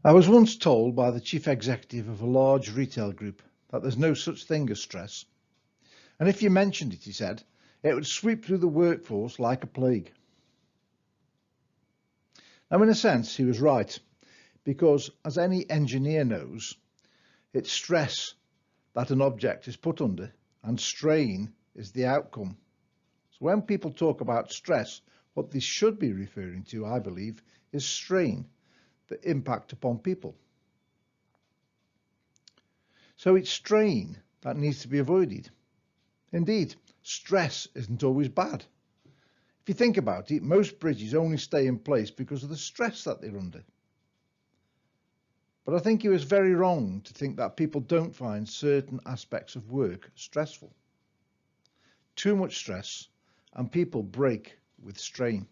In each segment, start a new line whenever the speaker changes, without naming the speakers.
I was once told by the chief executive of a large retail group that there's no such thing as stress. And if you mentioned it, he said, it would sweep through the workforce like a plague. Now, in a sense, he was right, because as any engineer knows, it's stress that an object is put under, and strain is the outcome. So when people talk about stress, what they should be referring to, I believe, is strain, the impact upon people. So it's strain that needs to be avoided. Indeed, stress isn't always bad. If you think about it, most bridges only stay in place because of the stress that they're under. But I think he was very wrong to think that people don't find certain aspects of work stressful. Too much stress and people break with strain.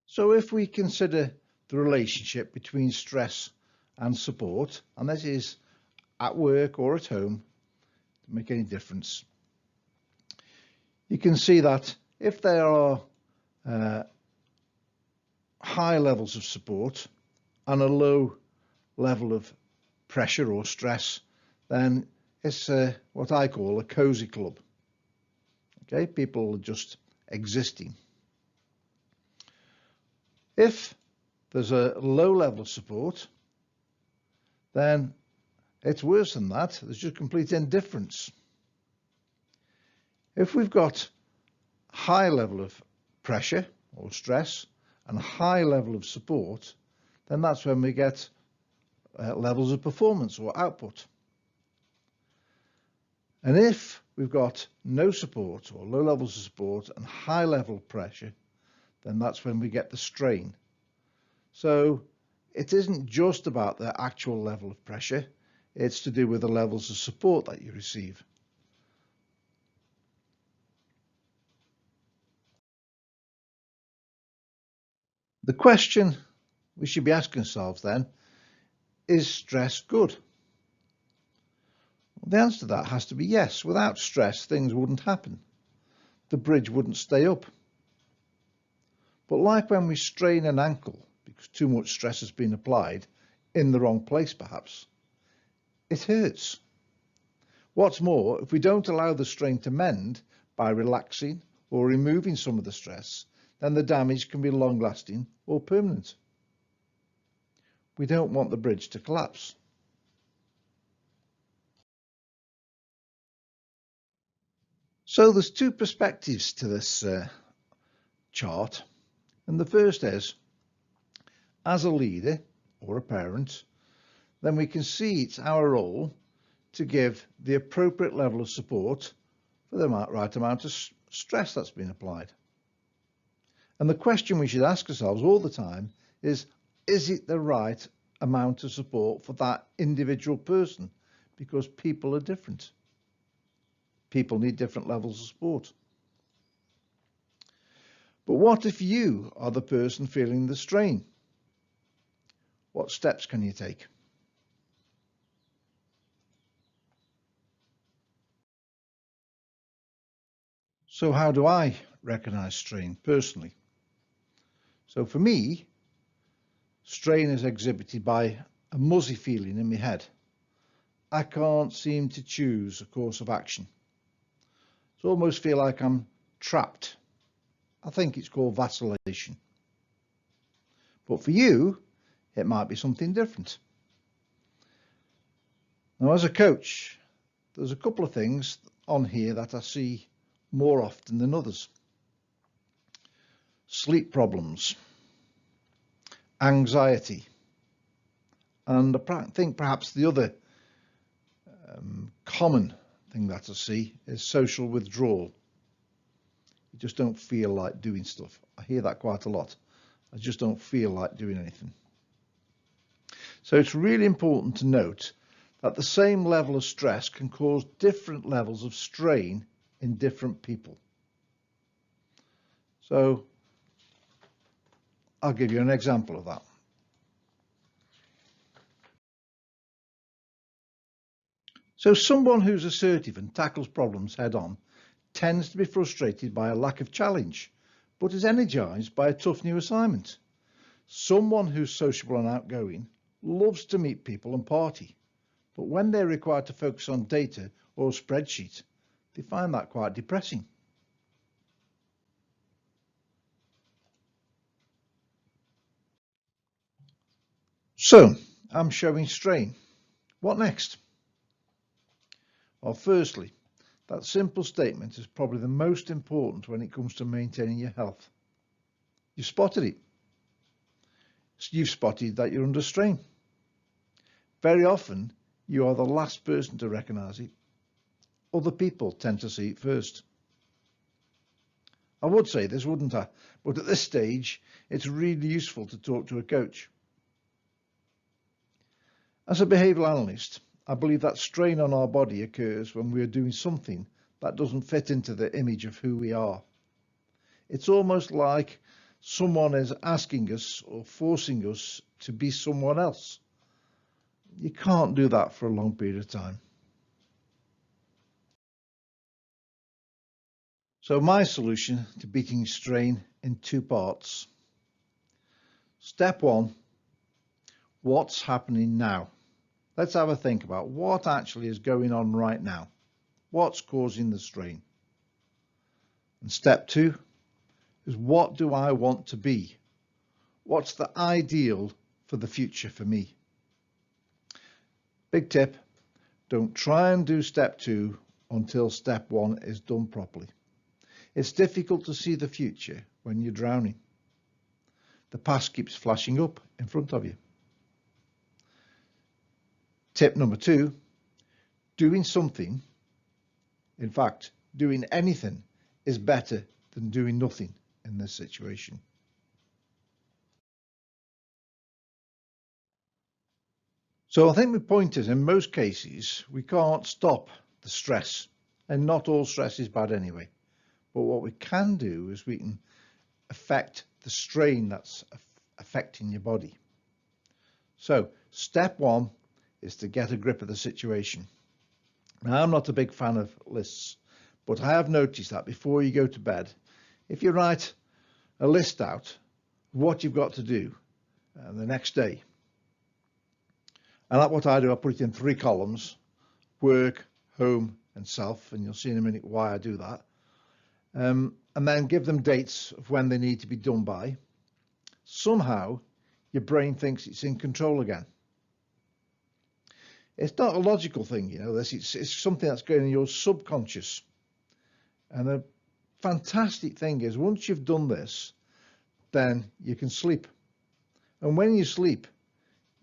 So if we consider the relationship between stress and support, and this is at work or at home, to make any difference, you can see that if there are high levels of support and a low level of pressure or stress, then it's what I call a cozy club. Okay, people are just existing. If there's a low level of support, then it's worse than that. There's just complete indifference. If we've got high level of pressure or stress and a high level of support, then that's when we get levels of performance or output. And if we've got no support or low levels of support and high level of pressure, then that's when we get the strain. So it isn't just about the actual level of pressure, it's to do with the levels of support that you receive. The question we should be asking ourselves then, is stress good? Well, the answer to that has to be yes. Without stress, things wouldn't happen. The bridge wouldn't stay up. But like when we strain an ankle because too much stress has been applied in the wrong place perhaps, it hurts. What's more, if we don't allow the strain to mend by relaxing or removing some of the stress, then the damage can be long-lasting or permanent. We don't want the bridge to collapse. So there's two perspectives to this chart. And the first is, as a leader or a parent, then we can see it's our role to give the appropriate level of support for the right amount of stress that's been applied. And the question we should ask ourselves all the time is it the right amount of support for that individual person? Because people are different. People need different levels of support. But what if you are the person feeling the strain? What steps can you take? So how do I recognize strain personally? So for me, strain is exhibited by a muzzy feeling in my head. I can't seem to choose a course of action. I almost feel like I'm trapped. I think it's called vacillation. But for you, it might be something different. Now, as a coach, there's a couple of things on here that I see more often than others. Sleep problems, anxiety, and I think perhaps the other common thing that I see is social withdrawal. You just don't feel like doing stuff. I hear that quite a lot. I just don't feel like doing anything. So it's really important to note that the same level of stress can cause different levels of strain in different people. So I'll give you an example of that. So someone who's assertive and tackles problems head on tends to be frustrated by a lack of challenge, but is energized by a tough new assignment. Someone who's sociable and outgoing loves to meet people and party, but when they're required to focus on data or a spreadsheet, they find that quite depressing. So, I'm showing strain. What next? Well, firstly, that simple statement is probably the most important when it comes to maintaining your health. You've spotted it. You've spotted that you're under strain. Very often, you are the last person to recognise it. Other people tend to see it first. I would say this, wouldn't I? But at this stage, it's really useful to talk to a coach. As a behavioural analyst, I believe that strain on our body occurs when we are doing something that doesn't fit into the image of who we are. It's almost like someone is asking us or forcing us to be someone else. You can't do that for a long period of time. So my solution to beating strain in 2 parts. Step 1, what's happening now? Let's have a think about what actually is going on right now. What's causing the strain? And step 2 is, what do I want to be? What's the ideal for the future for me? Big tip, don't try and do step 2 until step 1 is done properly. It's difficult to see the future when you're drowning. The past keeps flashing up in front of you. Tip number 2, doing something, in fact, doing anything, is better than doing nothing in this situation. So I think the point is, in most cases, we can't stop the stress, and not all stress is bad anyway. But what we can do is we can affect the strain that's affecting your body. So step 1 is to get a grip of the situation. Now, I'm not a big fan of lists, but I have noticed that before you go to bed, if you write a list out of what you've got to do the next day, and that's what I do, I put it in 3 columns, work, home and self, and you'll see in a minute why I do that, and then give them dates of when they need to be done by. Somehow your brain thinks it's in control again. It's not a logical thing, you know, it's something that's going in your subconscious. And the fantastic thing is, once you've done this, then you can sleep. And when you sleep,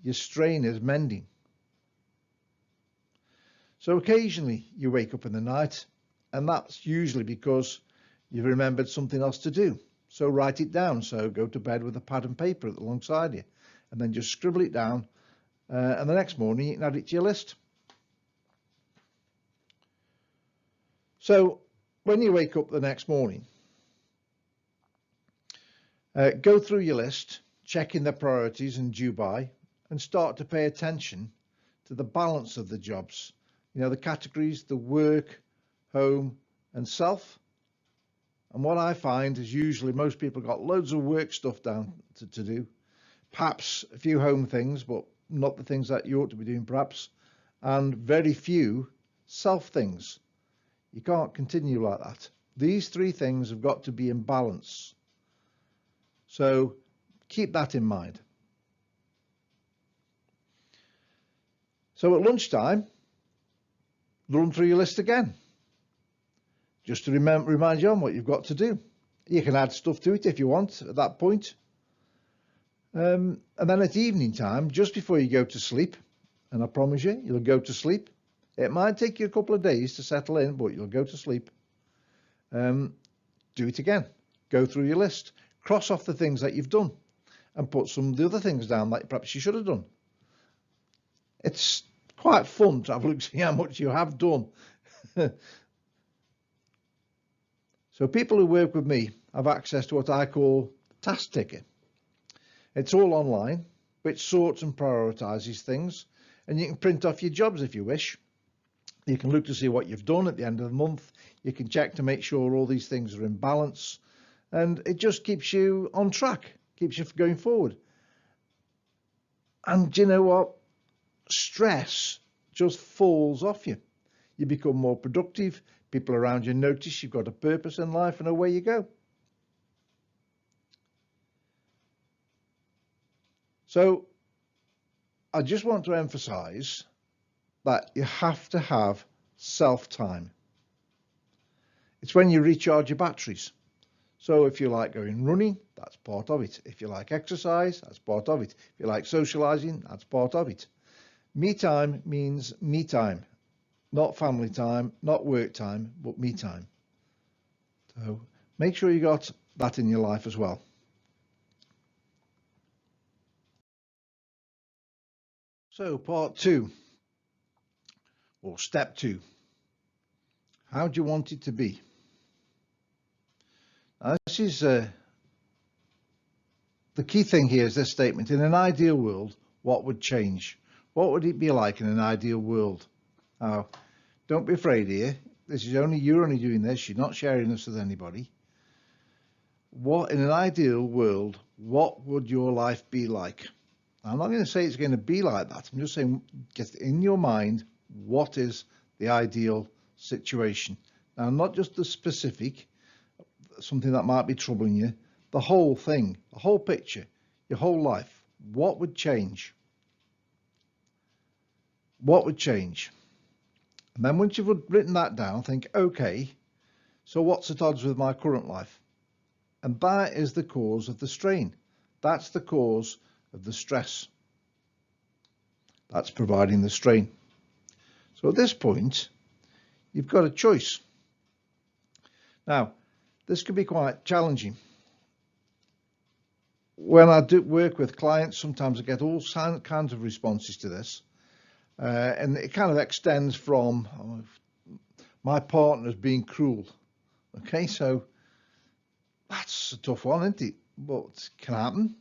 your strain is mending. So occasionally you wake up in the night, and that's usually because you've remembered something else to do. So write it down. So go to bed with a pad and paper alongside you, and then just scribble it down. And the next morning you can add it to your list. So when you wake up the next morning, go through your list, checking the priorities and due by, and start to pay attention to the balance of the jobs. You know, the categories, the work, home and self. And what I find is usually most people got loads of work stuff down to do, perhaps a few home things, but not the things that you ought to be doing perhaps, and very few self things. You can't continue like that. These 3 things have got to be in balance. So keep that in mind. So at lunchtime, run through your list again, just to remind you on what you've got to do. You can add stuff to it if you want at that point. And then at evening time, just before you go to sleep, and I promise you, you'll go to sleep. It might take you a couple of days to settle in, but you'll go to sleep. Do it again. Go through your list. Cross off the things that you've done and put some of the other things down that perhaps you should have done. It's quite fun to have a look, see how much you have done. So people who work with me have access to what I call Task Ticker. It's all online, which sorts and prioritises things, and you can print off your jobs if you wish. You can look to see what you've done at the end of the month. You can check to make sure all these things are in balance, and it just keeps you on track, keeps you going forward. And do you know what? Stress just falls off you. You become more productive. People around you notice you've got a purpose in life, and away you go. So I just want to emphasize that you have to have self-time. It's when you recharge your batteries. So if you like going running, that's part of it. If you like exercise, that's part of it. If you like socializing, that's part of it. Me time means me time, not family time, not work time, but me time. So make sure you got that in your life as well. So part 2, or step 2, how do you want it to be? Now, this is the key thing here is this statement. In an ideal world, what would change? What would it be like in an ideal world? Now, don't be afraid here. This is you're only doing this. You're not sharing this with anybody. What in an ideal world, what would your life be like? I'm not going to say it's going to be like that. I'm just saying, get in your mind, what is the ideal situation? Now, not just the specific, something that might be troubling you, the whole thing, the whole picture, your whole life. What would change? What would change? And then once you've written that down, think, okay, so what's at odds with my current life? And that is the cause of the strain. That's the cause of the stress. That's providing the strain. So at this point, you've got a choice. Now, this can be quite challenging. When I do work with clients, sometimes I get all kinds of responses to this. And it kind of extends from my partner's being cruel. Okay, so that's a tough one, isn't it? But it can happen.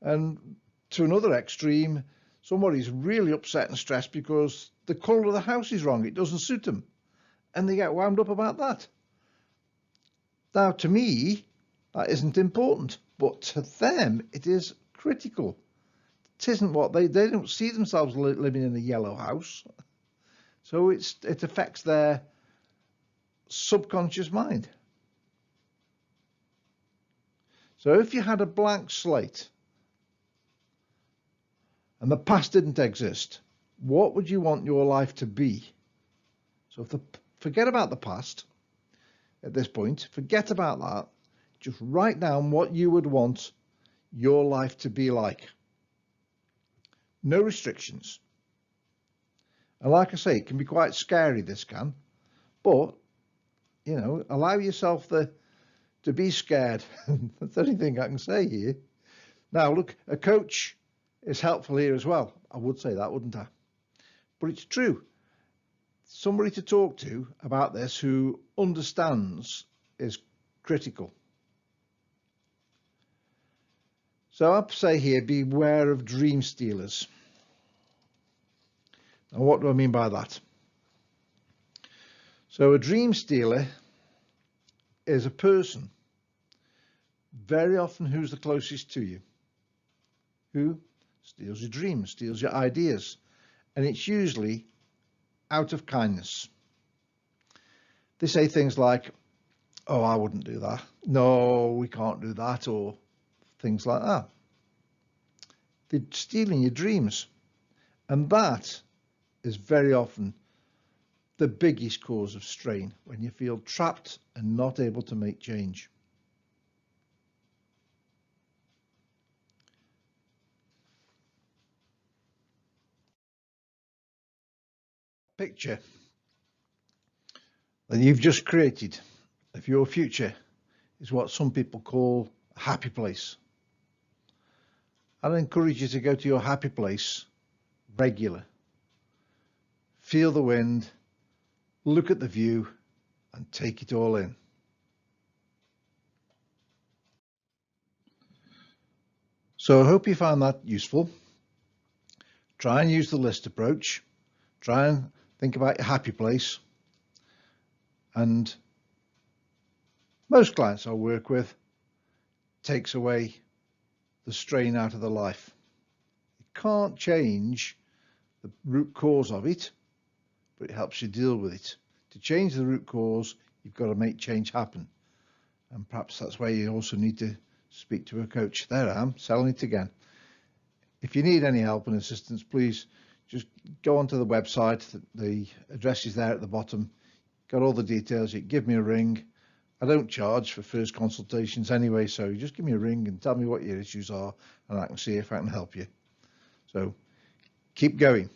And to another extreme, somebody's really upset and stressed because the colour of the house is wrong. It doesn't suit them. And they get wound up about that. Now, to me, that isn't important. But to them, it is critical. It isn't what they don't see themselves living in a yellow house. So it affects their subconscious mind. So if you had a blank slate and the past didn't exist, what would you want your life to be? So forget about the past at this point, forget about that. Just write down what you would want your life to be like. No restrictions. And like I say, it can be quite scary, this can, but, you know, allow yourself to be scared. That's the only thing I can say here. Now, look, a coach is helpful here as well. I would say that, wouldn't I? But it's true. Somebody to talk to about this who understands is critical. So I'd say here, beware of dream stealers. And what do I mean by that? So a dream stealer is a person, very often who's the closest to you, who steals your dreams, steals your ideas, and it's usually out of kindness. They say things like, oh, I wouldn't do that. No, we can't do that, or things like that. They're stealing your dreams. And that is very often the biggest cause of strain, when you feel trapped and not able to make change. Picture that you've just created of your future is what some people call a happy place. I'd encourage you to go to your happy place regular. Feel the wind, look at the view, and take it all in. So I hope you found that useful. Try and use the list approach. Try and think about your happy place. And most clients I work with takes away the strain out of their life. You can't change the root cause of it, but it helps you deal with it. To change the root cause, you've got to make change happen. And perhaps that's where you also need to speak to a coach. There I am, selling it again. If you need any help and assistance, please just go onto the website. The address is there at the bottom. Got all the details. You can give me a ring. I don't charge for first consultations anyway, so you just give me a ring and tell me what your issues are, and I can see if I can help you. So keep going.